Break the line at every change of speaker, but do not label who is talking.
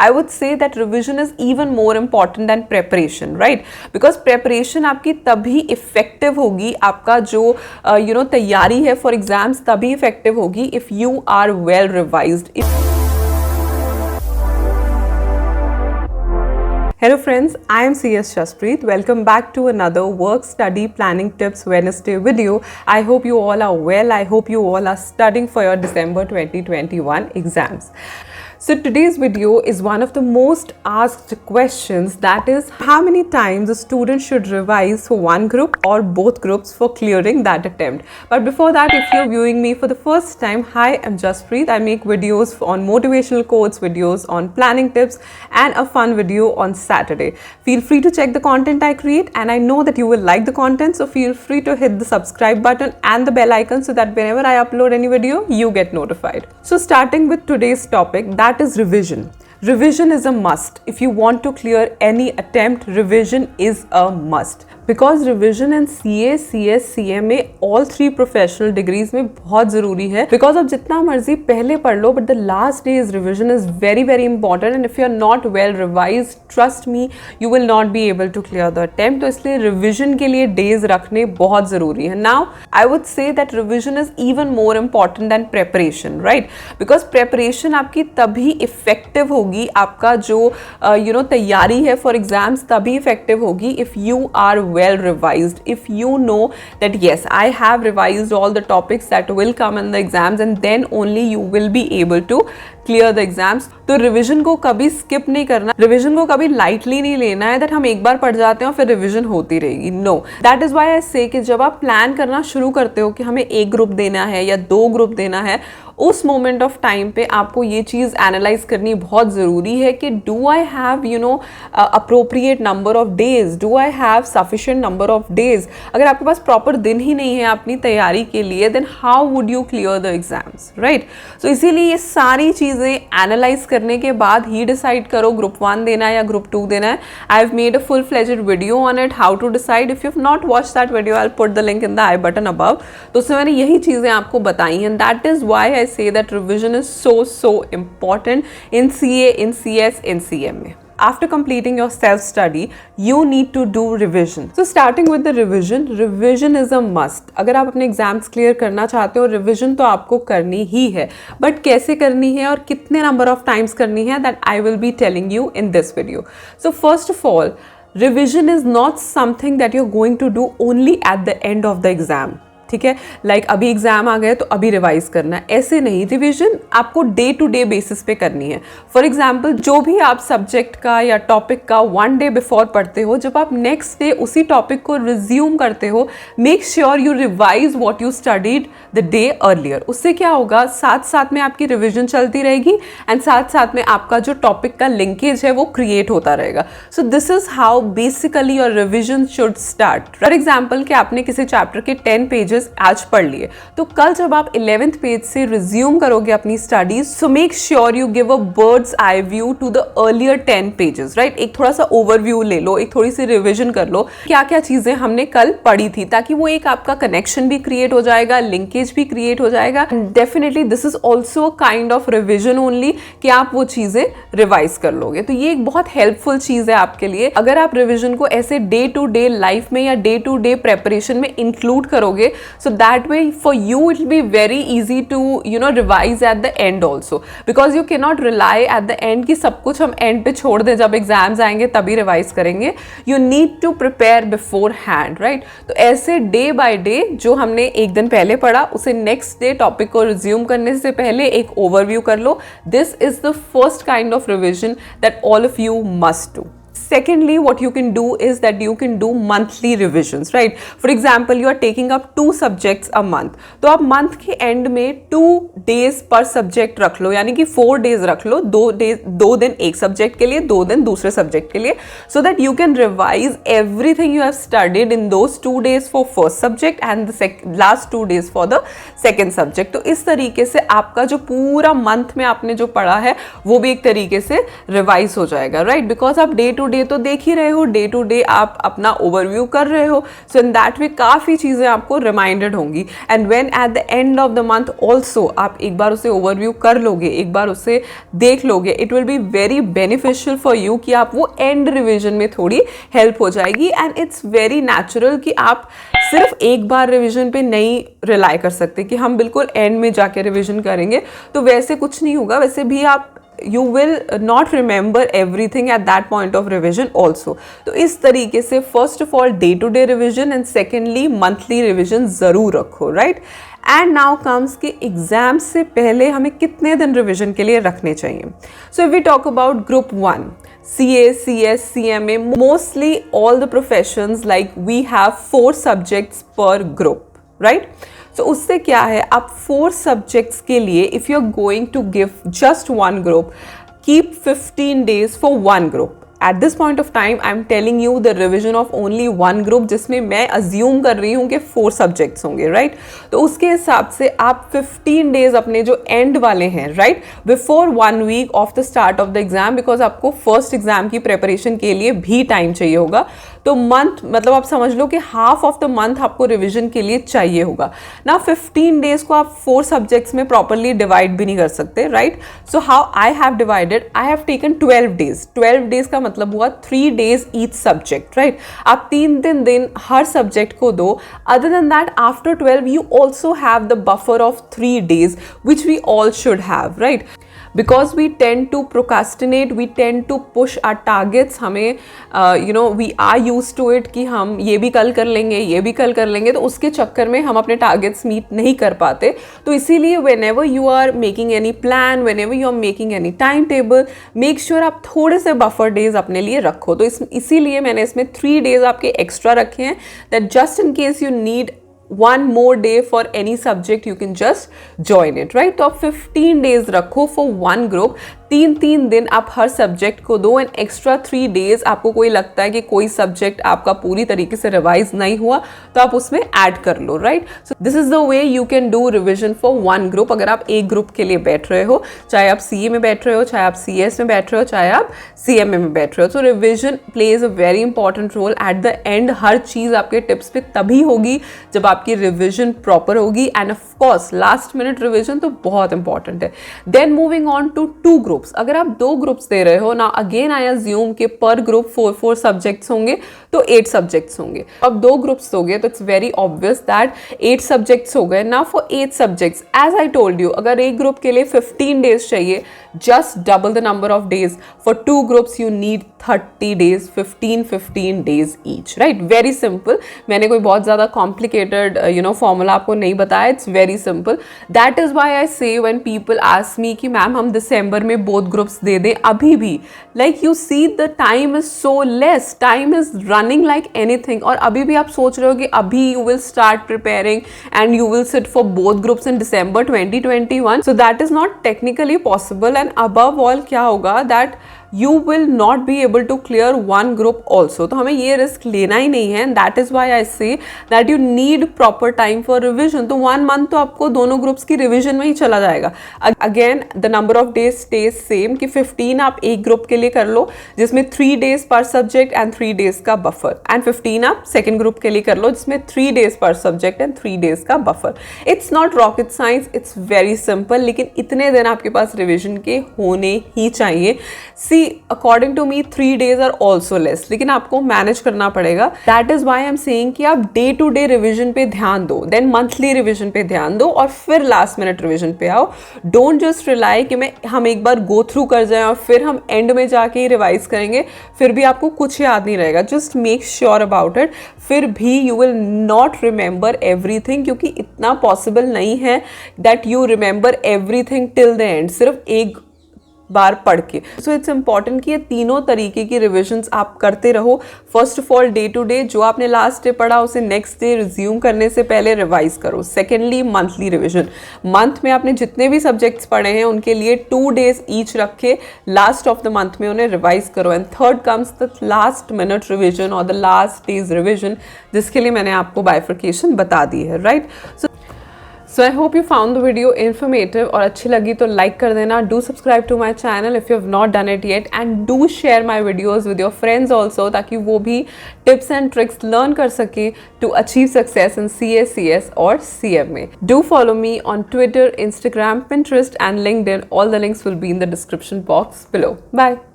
I would say that revision is even more important than preparation, right? Because preparation आपकी तभी effective होगी, आपका जो तैयारी है for exams तभी effective होगी if you are well revised. Hello friends, I am CS Shaspreet. Welcome back to another Work Study Planning Tips Wednesday video. I hope you all are well. I hope you all are studying for your December 2021 exams. So today's video is one of the most asked questions, that is how many times a student should revise for one group or both groups for clearing that attempt. But before that, if you're viewing me for the first time, hi, I'm Jaspreet. I make videos on motivational quotes, videos on planning tips and a fun video on Saturday. Feel free to check the content I create and I know that you will like the content, so feel free to hit the subscribe button and the bell icon so that whenever I upload any video, you get notified. So starting with today's topic, that is revision. Revision is a must. If you want to clear any attempt, revision is a must. Because revision in CA, CS, CMA, all three professional degrees में बहुत ज़रूरी है. Because अब जितना मर्जी पहले पढ़ लो, but the last day's revision is very very important and if you are not well revised, trust me, you will not be able to clear the attempt. तो इसलिए revision के लिए days रखने बहुत ज़रूरी है. Now, I would say that revision is even more important than preparation, right? Because preparation आपकी तभी effective होगी, आपका जो तैयारी है for exams तभी effective होगी if you are well revised, if you know that yes, I have revised all the topics that will come in the exams and then only you will be able to clear the exams. तो revision को कभी skip नहीं करना, revision को कभी lightly नहीं लेना है दैट हम एक बार पढ़ जाते हैं और फिर रिविजन होती रहेगी. No, that is why I say कि जब आप प्लान करना शुरू करते हो कि हमें एक ग्रुप देना है या दो ग्रुप देना है, उस मोमेंट ऑफ टाइम पे आपको ये चीज़ एनालाइज करनी बहुत ज़रूरी है कि do I have appropriate number of days, do I have sufficient number of days. अगर आपके पास प्रॉपर दिन ही नहीं है अपनी तैयारी के लिए, then how would you clear the exams, right? So इसीलिए ये सारी चीज़ें एनालाइज करने के बाद ही डिसाइड करो ग्रुप 1 देना है या ग्रुप 2 देना है. I have made a full fledged video on it, how to decide. If you have not watch that video, I will put the link in the I button above. तो उसमें मैंने यही चीज़ें आपको बताई हैं. That is why I say that revision is so important in CA, in CS, in CMA. After completing your self-study, you need to do revision. So starting with the revision is a must. अगर आप अपने exams clear करना चाहते हो, revision तो आपको करनी ही है, बट कैसे करनी है और कितने नंबर ऑफ टाइम्स करनी है, that I will be telling you in this video. So first of all, revision is not something that you're going to do only at the end of the exam. ठीक है, like अभी exam आ गए तो अभी revise करना है, ऐसे नहीं. रिवीजन आपको डे टू डे बेसिस पे करनी है. फॉर एग्जाम्पल, जो भी आप सब्जेक्ट का या टॉपिक का 1 डे बिफोर पढ़ते हो, जब आप नेक्स्ट डे उसी टॉपिक को रिज्यूम करते हो, make sure you revise what you studied the day earlier. उससे क्या होगा, साथ साथ में आपकी रिविजन चलती रहेगी एंड साथ साथ में आपका जो टॉपिक का लिंकेज है वो क्रिएट होता रहेगा. सो this is how basically your revision should start. For example कि आपने किसी चैप्टर के 10 पेजेस आज पढ़ लिए, तो कल जब आप 11th पेज से रिज्यूम करोगे अपनी studies, so make sure you give a bird's eye view to the earlier 10 pages, right? एक थोड़ा सा ओवरव्यू ले लो, एक थोड़ी सी रिविजन कर लो, क्या क्या चीजें हमने कल पढ़ी थी, ताकि वो एक आपका कनेक्शन भी क्रिएट हो जाएगा, लिंकेज भी क्रिएट हो जाएगा. Definitely this is also kind of revision only कि आप वो चीजें रिवाइज कर लोगे. तो ये एक बहुत हेल्पफुल चीज है आपके लिए. अगर आप रिविजन को ऐसे डे टू डे लाइफ में या डे टू डे प्रेपरेशन में इंक्लूड करोगे, so that way for you it will be very easy to revise at the end also, because you cannot rely at the end कि सब कुछ हम end पे छोड़ दें, जब एग्जाम्स आएंगे तभी रिवाइज करेंगे. you need to prepare beforehand, right? तो ऐसे डे बाय डे जो हमने एक दिन पहले पढ़ा, उसे नेक्स्ट डे टॉपिक को रिज्यूम करने से पहले एक ओवरव्यू कर लो. This is the first kind of revision that all of you must do. Secondly, what you can do is that you can do monthly revisions, right? For example, you are taking up 2 subjects a month. तो आप month के and में 2 days पर subject रख लो, यानी कि 4 days रख लो, 2 दिन एक सब्जेक्ट के लिए, 2 दिन दूसरे सब्जेक्ट के लिए, so that you can revise everything you have studied in those 2 days for first subject and the last 2 days for the second subject. तो इस तरीके से आपका जो पूरा मंथ में आपने जो पढ़ा है वो भी एक तरीके से रिवाइज हो जाएगा, right? Because आप डे टू डे ये तो देख ही रहे हो, डे टू डे आप अपना ओवरव्यू कर रहे हो, सो इन दैट वे काफ़ी चीज़ें आपको रिमाइंडेड होंगी। And when eight the end of the month also आप एक बार उसे ओवरव्यू कर लोगे, एक बार उसे देख लोगे, it will be very beneficial for you कि आप वो एंड रिविजन में थोड़ी हेल्प हो जाएगी। एंड इट्स वेरी नेचुरल कि आप सिर्फ एक बार रिविजन पे नहीं रिलाई कर सकते कि हम बिल्कुल एंड में जाके रिविजन करेंगे, तो वैसे कुछ नहीं होगा। वैसे भी आप you will not remember everything at that point of revision also। तो इस तरीके से first of all day to day revision and secondly monthly revision ज़रूर रखो, right? And now comes कि एग्जाम से पहले हमें कितने दिन रिविजन के लिए रखने चाहिए। So if we talk about group 1, CA, CS, CMA, mostly all the professions like we have 4 subjects per group, right? So उससे क्या है, आप 4 सब्जेक्ट्स के लिए if you are going to give just 1 group, keep 15 days for 1 group. At this point of time I am telling you the revision of only 1 group, जिसमें मैं assume कर रही हूँ कि 4 सब्जेक्ट्स होंगे, राइट? तो उसके हिसाब से आप 15 days अपने जो एंड वाले हैं, right, before 1 week of the start of the exam, because आपको फर्स्ट एग्जाम की प्रेपरेशन के लिए भी टाइम चाहिए होगा। तो मंथ मतलब आप समझ लो कि हाफ ऑफ द मंथ आपको रिविजन के लिए चाहिए होगा ना। 15 days को आप 4 सब्जेक्ट्स में प्रॉपरली डिवाइड भी नहीं कर सकते, right? So how I have divided, I have taken 12 days। 12 days का मतलब हुआ 3 days ईच सब्जेक्ट, राइट? आप 3 दिन हर सब्जेक्ट को दो। Other than that after 12 you also have the buffer of 3 days which we all should have, right? Because we tend to procrastinate, we tend to push our targets, हमें we are used to it कि हम ये भी कल कर लेंगे, ये भी कल कर लेंगे, तो उसके चक्कर में हम अपने टारगेट्स मीट नहीं कर पाते। तो इसीलिए whenever you are making any plan, whenever you are making any timetable, make sure आप थोड़े से buffer days अपने लिए रखो। तो इसीलिए मैंने इसमें 3 days आपके एक्स्ट्रा रखे हैं, that just in case you need 1 more day for any subject you can just join it, right? तो आप 15 days रखो for 1 group, 3 दिन आप हर सब्जेक्ट को दो, एंड एक्स्ट्रा 3 days आपको कोई लगता है कि कोई सब्जेक्ट आपका पूरी तरीके से रिवाइज नहीं हुआ तो आप उसमें ऐड कर लो, right? So this is the way you can do revision for 1 group. अगर आप एक ग्रुप के लिए बैठ रहे हो, चाहे आप CA में बैठ रहे हो, चाहे आप CS में बैठ रहे हो, चाहे आप CMA में बैठ रहे हो, तो revision plays a very important role at the end. हर चीज़ आपके टिप्स पे तभी होगी जब आपकी रिविजन प्रॉपर होगी, end of course last minute revision तो बहुत इंपॉर्टेंट है। Then moving on to 2 groups. अगर आप 2 ग्रुप्स दे रहे हो ना, अगेन आई अज्यूम कि पर ग्रुप 4 सब्जेक्ट्स होंगे, तो 8 सब्जेक्ट्स होंगे। अब 2 ग्रुप्स दोगे तो it's very obvious that 8 subjects हो गए ना। For 8 subjects as I told you, अगर एक ग्रुप के लिए 15 days चाहिए, just double the number of days. For 2 groups you need 30 days, 15 days each, right? Very simple. मैंने कोई बहुत ज़्यादा कॉम्प्लिकेटेड फॉर्मूला आपको नहीं बताया, it's very simple. That is why I say when people ask me कि ma'am हम दिसंबर में बोथ ग्रुप्स दे दें अभी भी, like you see the time is so less, time is running like anything, और अभी भी आप सोच रहे हो कि अभी you will start preparing and you will sit for both groups in December 2021। So that is not technically possible, and above all क्या होगा that you will not be able to clear 1 group also। तो हमें ये risk लेना ही नहीं है, that is why I say that you need proper time for revision। तो 1 month तो आपको दोनों ग्रुप्स की रिविजन में ही चला जाएगा। Again the number of days stage same कि 15 आप एक ग्रुप के लिए कर लो जिसमें 3 days पर सब्जेक्ट एंड 3 days का बफर, एंड 15 आप सेकेंड ग्रुप के लिए कर लो जिसमें 3 days पर सब्जेक्ट एंड 3 days का buffer. It's not rocket science, it's very simple, लेकिन इतने दिन आपके पास रिविजन के होने ही चाहिए। According to me 3 days are also less, लेकिन आपको मैनेज करना पड़ेगा। That is why I am saying कि आप डे टू डे रिविजन पे ध्यान दो, देन मंथली रिविजन पे ध्यान दो, और फिर लास्ट मिनट रिविजन पे आओ। डोंट जस्ट रिलाई कि हम एक बार गो थ्रू कर जाएं और फिर हम एंड में जाके ही रिवाइज करेंगे, फिर भी आपको कुछ याद नहीं रहेगा। Just make sure about it, फिर भी you will not remember everything, क्योंकि इतना पॉसिबल नहीं है that you remember everything till the end सिर्फ एक बार पढ़ के। सो इट्स इंपॉर्टेंट कि ये तीनों तरीके की रिविजन्स आप करते रहो। First of all day to day, जो आपने लास्ट डे पढ़ा उसे नेक्स्ट डे रिज्यूम करने से पहले रिवाइज करो। सेकेंडली मंथली रिविजन, मंथ में आपने जितने भी सब्जेक्ट्स पढ़े हैं उनके लिए 2 days ईच रख के लास्ट ऑफ द मंथ में उन्हें रिवाइज करो। And third comes the last minute revision और द लास्ट डेज रिविजन, जिसके लिए मैंने आपको बाइफर्केशन बता दी है, right? So I hope you found the video informative और अच्छी लगी तो like कर देना. Do subscribe to my channel if you have not done it yet, and do share my videos with your friends also ताकि वो भी tips and tricks learn कर सके to achieve success in CA, CS और CMA. Do follow me on Twitter, Instagram, Pinterest and LinkedIn. All the links will be in the description box below. Bye.